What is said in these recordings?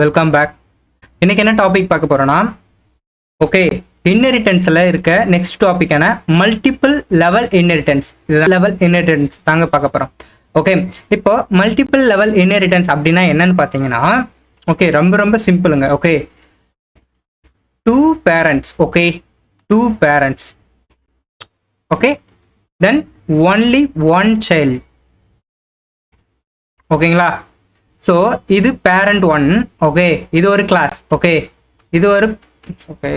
Welcome back. இன்னைக்கு என்ன topic பார்க்க போறோம்னா, ஓகே, இன்ஹெரிட்டன்ஸ்ல இருக்க நெக்ஸ்ட் டாபிக்கான multiple level inheritance. Level inheritance தாங்க பார்க்க போறோம். ஓகே, இப்போ மல்டிபிள் லெவல் இன்ஹெரிட்டன்ஸ் அப்படின்னா என்னன்னு பார்த்தீங்கன்னா, ஓகே, ரொம்ப சிம்பிளுங்க. Okay, two parents, okay, two parents, okay, then only one child. ஓகேங்களா? ஸோ இது பேரண்ட் ஒன், ஓகே, இது ஒரு கிளாஸ், ஓகே, இது ஒரு, ஓகே,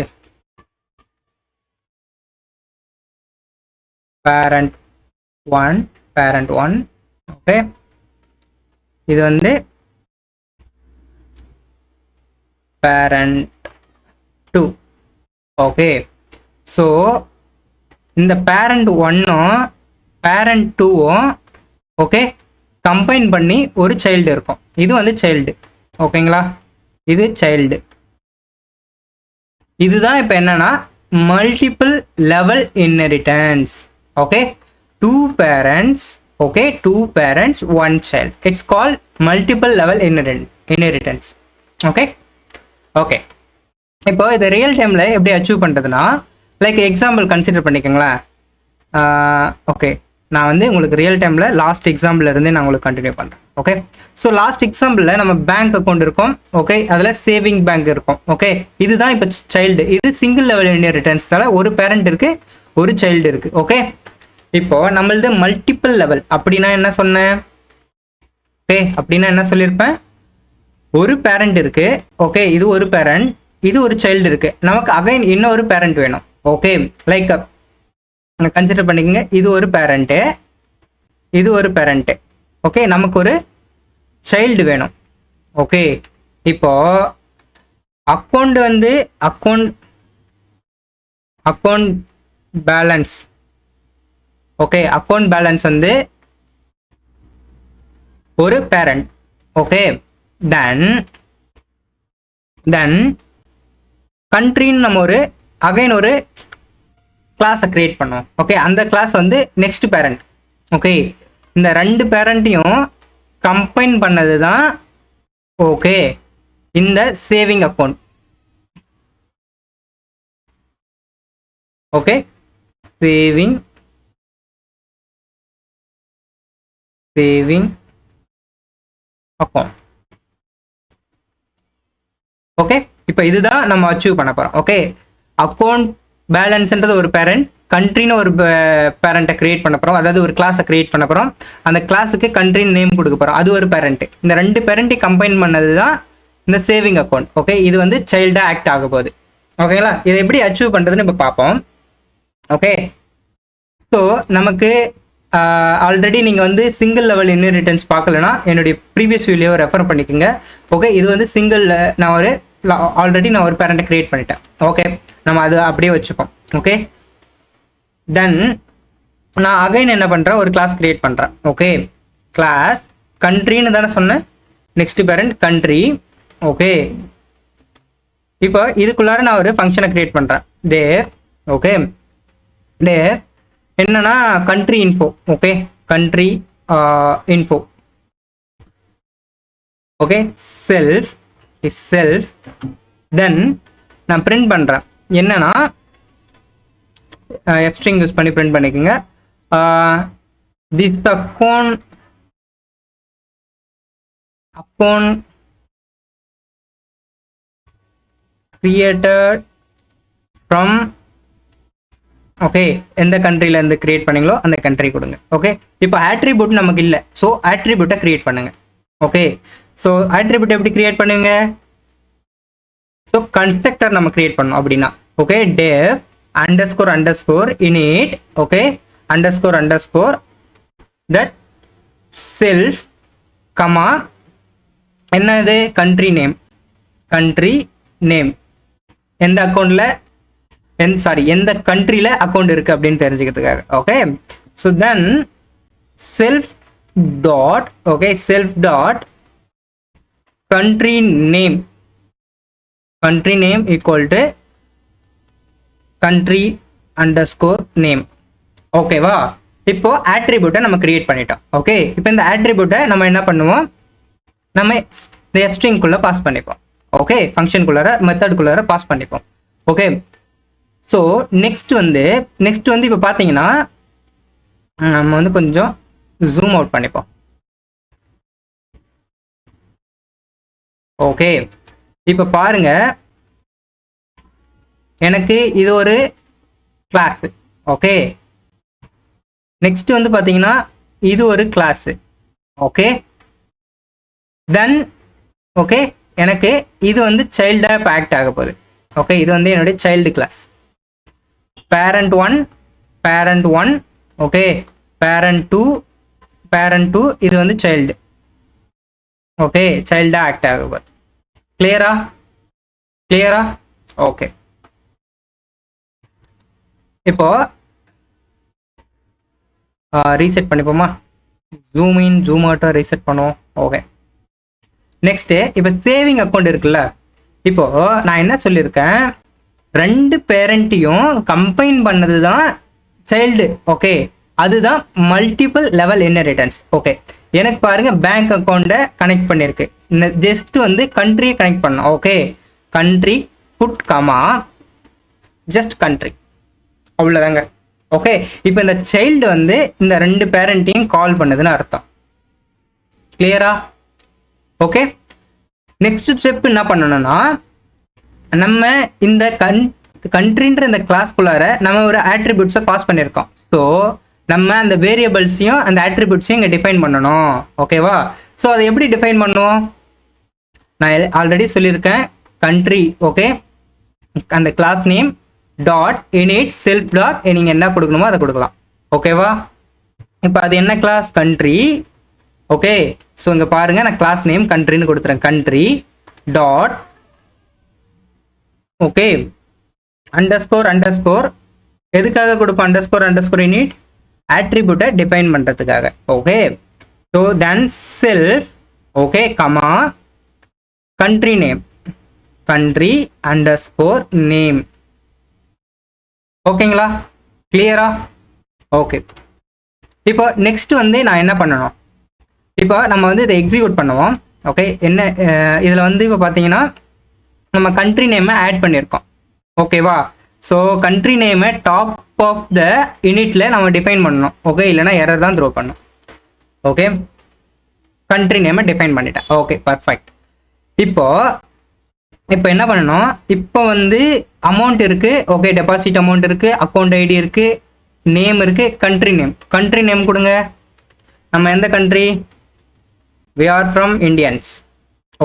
பேரண்ட் ஒன், ஓகே, இது வந்து பேரண்ட் டூ. ஓகே, ஸோ இந்த பேரண்ட் ஒன்னும் பேரண்ட் டூவும், ஓகே, கம்பைன் பண்ணி ஒரு சைல்டு இருக்கும். இது வந்து சைல்டு, ஓகேங்களா? இது சைல்டு. இதுதான் இப்போ என்னன்னா multiple level inheritance. Okay, two parents, okay, two parents one child, it's called multiple level inheritance. Okay okay இப்போ இதை ரியல் டைமில் எப்படி அச்சீவ் பண்ணுறதுன்னா, லைக் எக்ஸாம்பிள் கன்சிடர் பண்ணிக்கோங்களேன். ஓகே, நான் வந்து உங்களுக்கு ரியல் டைமில் லாஸ்ட் எக்ஸாம்பிள் இருந்தே நான் உங்களுக்கு கண்டினியூ பண்ணுறேன். ஓகே, ஸோ லாஸ்ட் எக்ஸாம்பிளில் நம்ம பேங்க் அக்கௌண்ட் இருக்கும், ஓகே, அதில் சேவிங் பேங்க் இருக்கும். ஓகே, இதுதான் இப்போ சைல்டு. இது சிங்கிள் லெவல் இன்ஹெரிட்டன்ஸ்னால ஒரு பேரண்ட் இருக்கு, ஒரு சைல்டு இருக்கு. ஓகே, இப்போ நம்மளது மல்டிபிள் லெவல் அப்படின்னா என்ன சொன்னேன்? ஓகே, அப்படின்னா என்ன சொல்லியிருப்பேன்? ஒரு பேரண்ட் இருக்கு, ஓகே, இது ஒரு பேரண்ட், இது ஒரு சைல்டு இருக்கு, நமக்கு அகைன் இன்னொரு பேரண்ட் வேணும். ஓகே, லைக் கன்சிடர் பண்ணிக்கங்க, இது ஒரு பேரண்ட்டு, இது ஒரு பேரண்ட்டு, ஓகே, நமக்கு ஒரு சைல்டு வேணும். ஓகே, இப்போ அக்கௌண்ட் வந்து account balance, okay, account balance வந்து ஒரு பேரண்ட். ஓகே, தென் கண்ட்ரின்னு நம்ம ஒரு அகைன் ஒரு கிளாஸை கிரியேட் பண்ணோம். ஓகே, அந்த கிளாஸ் வந்து நெக்ஸ்ட் பேரண்ட். ஓகே, இந்த ரெண்டு பேரண்ட்டையும் கம்பைன் பண்ணது தான், ஓகே, இந்த saving account. Okay, saving account. Okay, இப்போ இதுதான் நம்ம அச்சீவ் பண்ண போறோம். ஓகே, அக்கௌண்ட் பேலன்ஸ்ன்றது ஒரு பேரண்ட், கண்ட்ரின்னு ஒரு பேரண்ட்டை கிரியேட் பண்ண போகிறோம், அதாவது ஒரு கிளாஸை கிரியேட் பண்ண போகிறோம், அந்த கிளாஸுக்கு கண்ட்ரின்னு நேம் கொடுக்க போகிறோம், அது ஒரு பேரண்ட்டு. இந்த ரெண்டு பேரண்ட்டை கம்பைன் பண்ணது தான் இந்த சேவிங் அக்கௌண்ட். ஓகே, இது வந்து சைல்டாக ஆக்ட் ஆக போகுது. ஓகேங்களா? இதை எப்படி அச்சீவ் பண்ணுறதுன்னு இப்போ பார்ப்போம். ஓகே, ஸோ நமக்கு ஆல்ரெடி நீங்கள் வந்து சிங்கிள் லெவல் இன்ஹெரிட்டன்ஸ் பார்க்கலன்னா என்னுடைய ப்ரீவியஸ் வீடியோவை ரெஃபர் பண்ணிக்கோங்க. ஓகே, இது வந்து சிங்கிள், ஆல்ரெடி நான் ஒரு பேரண்ட்டை கிரியேட் பண்ணிட்டேன். ஓகே, நம்ம அது அப்படியே வச்சுப்போம். ஓகே, தென் நான் அகைன் என்ன பண்ணுறேன், ஒரு கிளாஸ் கிரியேட் பண்ணுறேன். ஓகே, கிளாஸ் கண்ட்ரின்னு தானே சொன்னேன், நெக்ஸ்ட் பேரண்ட் கண்ட்ரி. ஓகே, இப்போ இதுக்குள்ளார நான் ஒரு ஃபங்க்ஷனை கிரியேட் பண்ணுறேன், டேவ். ஓகே, டேவ் என்னன்னா country info. Okay, country info. Okay, self, then நான் பிரிண்ட் பண்ணுறேன் என்னன்னா, எஃப்ஸ்ட்ரிங் யூஸ் பண்ணி பிரிண்ட் பண்ணிக்கோங்க. This account created from, okay, எந்த கண்ட்ரில இருந்து கிரியேட் பண்ணீங்களோ அந்த கண்ட்ரி கொடுங்க. ஓகே, இப்போ ஆட்ரிபியூட் நமக்கு இல்லை, ஸோ ஆட்ரிபியூட்டை கிரியேட் பண்ணுங்க. ஓகே, ஸோ ஆட்ரிபியூட் எப்படி கிரியேட் பண்ணுவீங்க? ஸோ கன்ஸ்ட்ரக்டர் நம்ம கிரியேட் பண்ணோம் அப்படின்னா, okay, def __ init, okay, __ that self, comma என்னது, கண்ட்ரி நேம், எந்த அக்கௌண்ட்ல எந்த கண்ட்ரியில் அக்கௌண்ட் இருக்கு அப்படின்னு தெரிஞ்சுக்கிறதுக்காக. Okay, so then self dot, okay, self dot country name equal to country underscore name. ஓகேவா? இப்போ ஆட்ரிபியூட்டை நம்ம கிரியேட் பண்ணிட்டோம். ஓகே, இப்போ இந்த ஆட்ரிபியூட்டை நம்ம என்ன பண்ணுவோம், நம்ம இந்த ஸ்ட்ரிங்குள்ள பாஸ் பண்ணிப்போம். ஓகே ஃபங்க்ஷனுக்குள்ளார மெத்தடுக்குள்ளார பாஸ் பண்ணிப்போம். ஓகே ஸோ நெக்ஸ்ட் வந்து இப்போ பார்த்தீங்கன்னா நம்ம வந்து கொஞ்சம் ஜூம் அவுட் பண்ணிப்போம். ஓகே இப்போ பாருங்க, எனக்கு இது ஒரு கிளாஸ். ஓகே நெக்ஸ்ட் வந்து பார்த்தீங்கன்னா இது ஒரு கிளாஸ். ஓகே தென் ஓகே எனக்கு இது வந்து சைல்டாக இப்போ ஆக்ட் ஆக போகுது. ஓகே இது வந்து என்னுடைய child class. Parent one okay parent two இது வந்து சைல்டு. ஓகே சைல்டாக ஆக்ட் ஆக போகுது. கிளியரா ஓகே இப்போ ரீசெட் பண்ணிப்போமா, ஜூம் இன் ஜூம் அவுட்டை ரீசெட் பண்ணுவோம். ஓகே நெக்ஸ்ட்டு இப்போ சேவிங் அக்கௌண்ட் இருக்குல்ல, இப்போ நான் என்ன சொல்லியிருக்கேன், 2 பேரண்ட்டையும் கம்பைன் பண்ணது தான் சைல்டு. ஓகே அதுதான் மல்டிபிள் லெவல் இன்ஹெரிட்டன்ஸ். ஓகே எனக்கு பாருங்க பேங்க் அக்கௌண்ட்டை கனெக்ட் பண்ணியிருக்கு, ஜஸ்ட் வந்து கண்ட்ரியை கனெக்ட் பண்ணோம். Okay country put comma just country, அவ்வளோதாங்க. ஓகே இப்போ இந்த சைல்டு வந்து இந்த 2 பேரண்ட்டையும் கால் பண்ணுதுன்னு அர்த்தம். கிளியரா ஓகே நெக்ஸ்ட் ஸ்டெப் என்ன பண்ணணும்னா, நம்ம இந்த கண்ட்ரின்ற இந்த கிளாஸ்குள்ளார நம்ம ஒரு ஆட்ரிபியூட்ஸை பாஸ் பண்ணியிருக்கோம். ஸோ நம்ம அந்த வேரியபிள்ஸையும் அந்த ஆட்ரிபியூட்ஸையும் இங்கே டிஃபைன் பண்ணணும். ஓகேவா ஸோ அதை எப்படி டிஃபைன் பண்ணுவோம், நான் ஆல்ரெடி சொல்லியிருக்கேன். கண்ட்ரி ஓகே அந்த class name dot init self dot நீங்கள் என்ன கொடுக்கணுமோ அதை கொடுக்கலாம். ஓகேவா இப்போ அது என்ன கிளாஸ், கண்ட்ரி. ஓகே ஸோ இங்கே பாருங்க, நான் கிளாஸ் நேம் கண்ட்ரின்னு கொடுத்துறேன். கண்ட்ரி டாட் ஓகே அண்டர்ஸ்கோர் எதுக்காக கொடுப்போம், அண்டர்ஸ்கோர் இனிட் ஆட்ரிபியூட்டை டிஃபைன் பண்ணுறதுக்காக. Okay so then self okay comma country name country underscore name. ஓகேங்களா கிளியரா ஓகே இப்போ நெக்ஸ்ட் வந்து நான் என்ன பண்ணணும், இப்போ நம்ம வந்து இதை எக்ஸிக்யூட் பண்ணுவோம். ஓகே என்ன இதில் வந்து இப்போ பார்த்தீங்கன்னா நம்ம கண்ட்ரி நேமை ஆட் பண்ணியிருக்கோம். ஓகேவா ஸோ கண்ட்ரி நேமை டாப் ஆஃப் த யூனிட்டில் நம்ம டிஃபைன் பண்ணணும். ஓகே இல்லைனா எரர் தான் த்ரோ பண்ணணும். ஓகே கண்ட்ரி நேமை டிஃபைன் பண்ணிட்டேன். Okay perfect. இப்போ என்ன பண்ணணும், இப்போ வந்து அமௌண்ட் இருக்குது. ஓகே டெபாசிட் அமௌண்ட் இருக்குது, அக்கௌண்ட் ஐடி இருக்குது, நேம் இருக்குது, கண்ட்ரி நேம் கொடுங்க. நம்ம எந்த country, we are from Indians.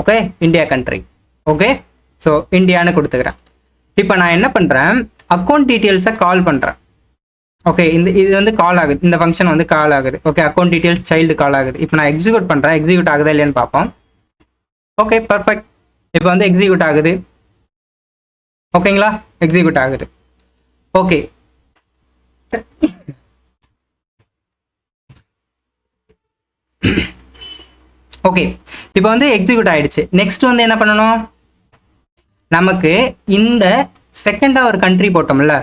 Okay India country. Okay so இந்தியான்னு கொடுத்துக்கிறேன். இப்போ நான் என்ன பண்ணுறேன், அக்கௌண்ட் டீட்டெயில்ஸை கால் பண்ணுறேன். ஓகே இது வந்து கால் ஆகுது, இந்த ஃபங்க்ஷன் வந்து கால் ஆகுது. ஓகே அக்கௌண்ட் டீட்டெயில்ஸ் சைல்டு கால் ஆகுது. இப்போ நான் எக்ஸிக்யூட் பண்ணுறேன், எக்ஸிக்யூட் ஆகுதா இல்லையான்னு பார்ப்போம். Okay perfect. இப்போ வந்து எக்ஸிக்யூட் ஆகுது. ஓகேங்களா எக்ஸிக்யூட் ஆகுது. ஓகே ஓகே இப்போ வந்து எக்ஸிக்யூட் ஆயிடுச்சு. நெக்ஸ்ட் வந்து என்ன பண்ணணும், நமக்கு இந்த செகண்டாக ஒரு கண்ட்ரி போட்டோம்ல.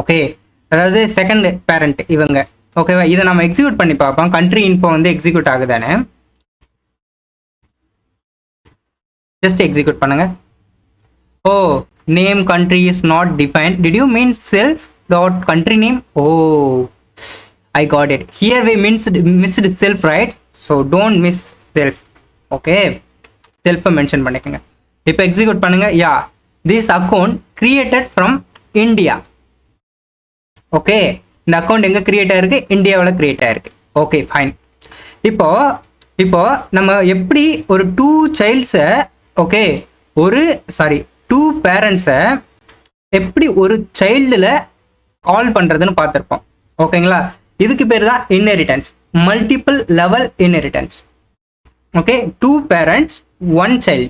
ஓகே அதாவது செகண்ட் பேரண்ட் இவங்க. ஓகேவா இதை நம்ம எக்ஸிக்யூட் பண்ணி பார்ப்போம், கண்ட்ரி இன்ஃபோ வந்து எக்ஸிக்யூட் ஆகுதானே. ஜஸ்ட் எக்ஸிக்யூட் பண்ணுங்க. Oh name country is not defined, did you mean self dot country name. Oh I got it, here we missed self right, so don't miss self. Okay செல்ஃபை mention பண்ணிக்கோங்க. இப்போ execute பண்ணுங்க. Yeah this account created from India. Okay இந்த account எங்கே create ஆயிருக்கு, இந்தியாவில் create ஆயிருக்கு. Okay fine. இப்போ நம்ம எப்படி ஒரு 2 சைல்ட்ஸை ஓகே டூ பேரண்ட்ஸை எப்படி ஒரு சைல்டில் கால் பண்ணுறதுன்னு பார்த்துருப்போம். ஓகேங்களா இதுக்கு பேர் தான் inheritance, multiple level inheritance. Okay 2 parents 1 child,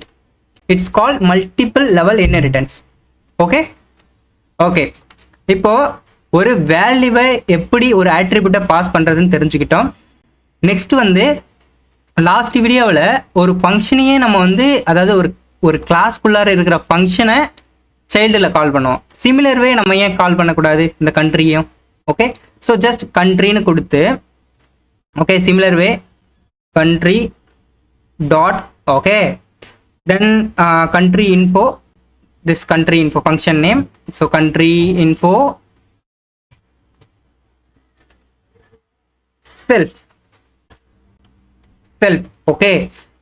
it's called multiple level inheritance. Okay இப்போ ஒரு வேல்யூவை எப்படி ஒரு ஆட்ரிபியூட்டை பாஸ் பண்ணுறதுன்னு தெரிஞ்சுக்கிட்டோம். நெக்ஸ்ட் வந்து லாஸ்ட் வீடியோவில் ஒரு ஃபங்க்ஷனையே நம்ம வந்து அதாவது ஒரு கிளாஸ்க்குள்ளார இருக்கிற ஃபங்க்ஷனை சைல்டில் கால் பண்ணுவோம். சிமிலர் வே நம்ம ஏன் கால் பண்ணக்கூடாது இந்த கண்ட்ரியும். ஓகே ஸோ ஜஸ்ட் கண்ட்ரின்னு கொடுத்து okay similar way country dot okay then country info, this country info function name, so country info self. Okay,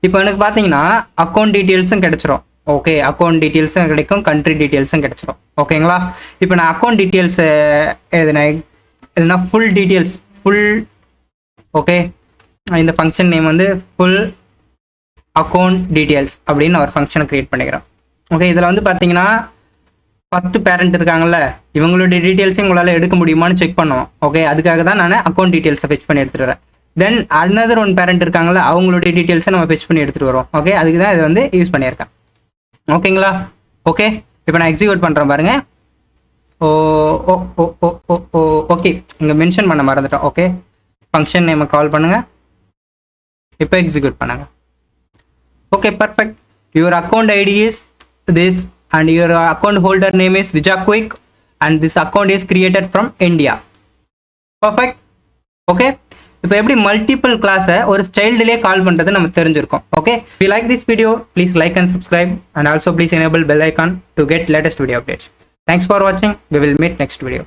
இப்போ எனக்கு பார்த்தீங்கன்னா அக்கௌண்ட் டீட்டெயில்ஸும் கிடைச்சிரும். ஓகே, அக்கௌண்ட் டீட்டெயில்ஸும் கிடைக்கும், கண்ட்ரி டீட்டெயில்ஸும் கிடைச்சிரும். ஓகேங்களா, இப்போ நான் அக்கௌண்ட் டீட்டெயில்ஸ் எதுனா ஃபுல் டீட்டெயில்ஸ் ஓகே, இந்த ஃபங்க்ஷன் நேம் வந்து ஃபுல் அக்கௌண்ட் டீட்டெயில்ஸ் அப்படின்னு ஒரு ஃபங்க்ஷனை க்ரியேட் பண்ணிக்கிறேன். ஓகே, இதில் வந்து பார்த்தீங்கன்னா ஃபஸ்ட்டு பேரண்ட் இருக்காங்கல்ல, இவங்களுடைய டீட்டெயில்ஸையும் உங்களால் எடுக்க முடியுமான்னு செக் பண்ணுவோம். ஓகே, அதுக்காக தான் நான் அக்கௌண்ட் டீட்டெயில்ஸை ஃபெச் பண்ணி எடுத்துகிட்டு வரேன். தென் அனதர் ஒன் பேரண்ட் இருக்காங்களா, அவங்களுடைய டீட்டெயில்ஸை நம்ம ஃபெச் பண்ணி எடுத்துகிட்டு வரோம். ஓகே, அதுக்கு தான் இதை வந்து யூஸ் பண்ணியிருக்கேன். ஓகேங்களா, ஓகே, இப்போ நான் எக்ஸிக்யூட் பண்ணுறேன் பாருங்கள். ஓகே, இங்கே மென்ஷன் பண்ண மறந்துட்டோம். ஓகே, ஃபங்க்ஷன் நேமை கால் பண்ணுங்கள், இப்போ எக்ஸிக்யூட் பண்ணுங்கள். Okay, perfect. Your account ID is this and your account holder name is Vijay Quick and this account is created from India. Perfect. Okay, இப்போ எப்படி மல்டிபிள் கிளாஸை ஒரு சைல்டுலேயே கால் பண்ணுறது நம்ம தெரிஞ்சிருக்கோம். Okay, if you like this video, please like and subscribe and also please enable bell icon to get latest video updates. Thanks for watching. We will meet next video.